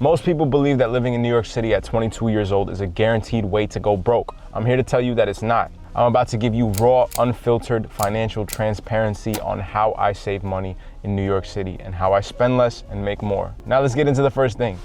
Most people believe that living in New York City at 22 years old is a guaranteed way to go broke. I'm here to tell you that it's not. I'm about to give you raw, unfiltered financial transparency on how I save money in New York City and how I spend less and make more. Now let's get into the first thing.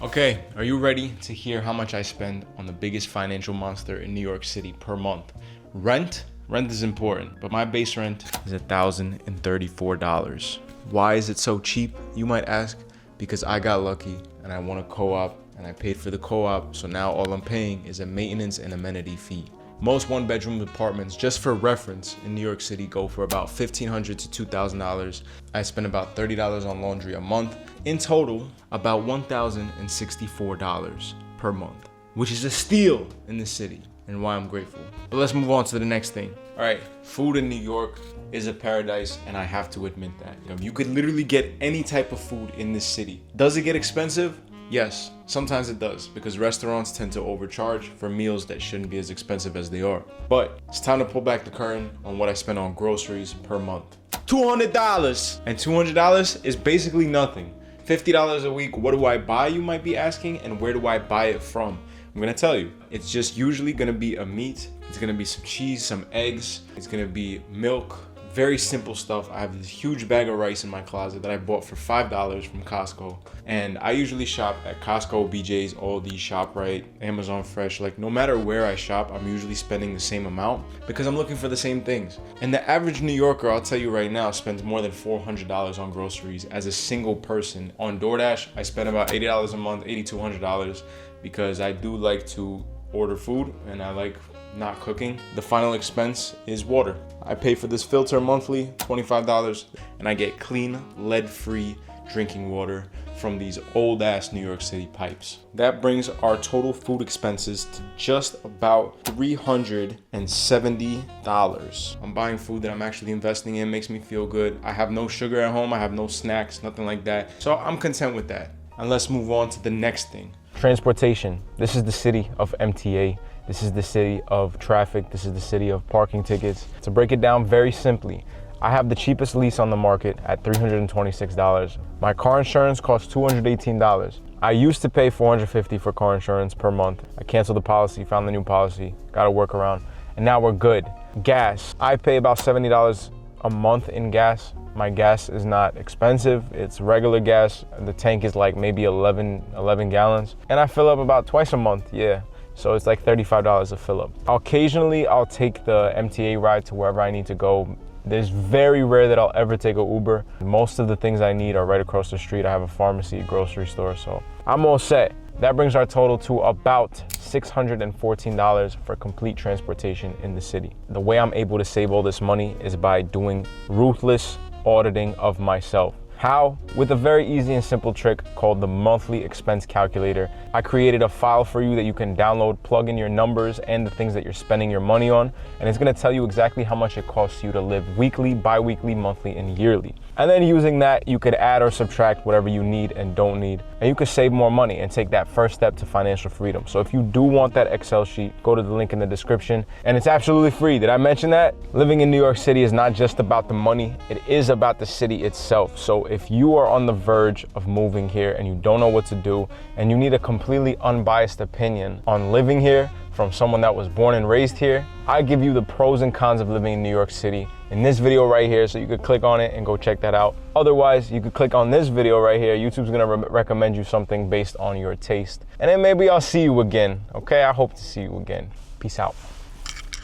Okay, are you ready to hear how much I spend on the biggest financial monster in New York City per month? Rent? Rent is important, but my base rent is $1,034. Why is it so cheap, you might ask? Because I got lucky and I won a co-op and I paid for the co-op, so now all I'm paying is a maintenance and amenity fee. Most one-bedroom apartments, just for reference, in New York City go for about $1,500 to $2,000. I spend about $30 on laundry a month. In total, about $1,064 per month, which is a steal in the city and why I'm grateful. But let's move on to the next thing. All right, food in New York is a paradise, and I have to admit that. You could literally get any type of food in this city. Does it get expensive? Yes, sometimes it does, because restaurants tend to overcharge for meals that shouldn't be as expensive as they are. But it's time to pull back the curtain on what I spend on groceries per month. $200! And $200 is basically nothing. $50 a week, what do I buy, you might be asking, and where do I buy it from? I'm gonna tell you. It's just usually gonna be a meat, it's gonna be some cheese, some eggs, it's gonna be milk, very simple stuff. I have this huge bag of rice in my closet that I bought for $5 from Costco. And I usually shop at Costco, BJ's, Aldi, ShopRite, Amazon Fresh. Like, no matter where I shop, I'm usually spending the same amount because I'm looking for the same things. And the average New Yorker, I'll tell you right now, spends more than $400 on groceries as a single person. On DoorDash, I spend about $80 a month, $8,200, because I do like to order food and I like not cooking. The final expense is water. I pay for this filter monthly, $25, and I get clean, lead-free drinking water from these old-ass New York City pipes. That brings our total food expenses to just about $370. I'm buying food that I'm actually investing in, makes me feel good. I have no sugar at home, I have no snacks, nothing like that. So I'm content with that. And let's move on to the next thing. Transportation. This is the city of MTA. This is the city of traffic. This is the city of parking tickets. To break it down very simply, I have the cheapest lease on the market at $326. My car insurance costs $218. I used to pay $450 for car insurance per month. I canceled the policy, found the new policy, got a workaround, and now we're good. Gas. I pay about $70 a month in gas. My gas is not expensive. It's regular gas. The tank is like maybe 11 gallons. And I fill up about twice a month, yeah. So it's like $35 a fill up. Occasionally, I'll take the MTA ride to wherever I need to go. It's very rare that I'll ever take an Uber. Most of the things I need are right across the street. I have a pharmacy, grocery store, so I'm all set. That brings our total to about $614 for complete transportation in the city. The way I'm able to save all this money is by doing ruthless auditing of myself. How? With a very easy and simple trick called the monthly expense calculator. I created a file for you that you can download, plug in your numbers and the things that you're spending your money on, and it's gonna tell you exactly how much it costs you to live weekly, bi-weekly, monthly, and yearly. And then using that, you could add or subtract whatever you need and don't need, and you could save more money and take that first step to financial freedom. So if you do want that Excel sheet, go to the link in the description, and it's absolutely free. Did I mention that? Living in New York City is not just about the money, it is about the city itself. So if you are on the verge of moving here and you don't know what to do, and you need a completely unbiased opinion on living here from someone that was born and raised here, I give you the pros and cons of living in New York City in this video right here, so you could click on it and go check that out. Otherwise, you could click on this video right here. YouTube's gonna recommend you something based on your taste. And then maybe I'll see you again, okay? I hope to see you again. Peace out.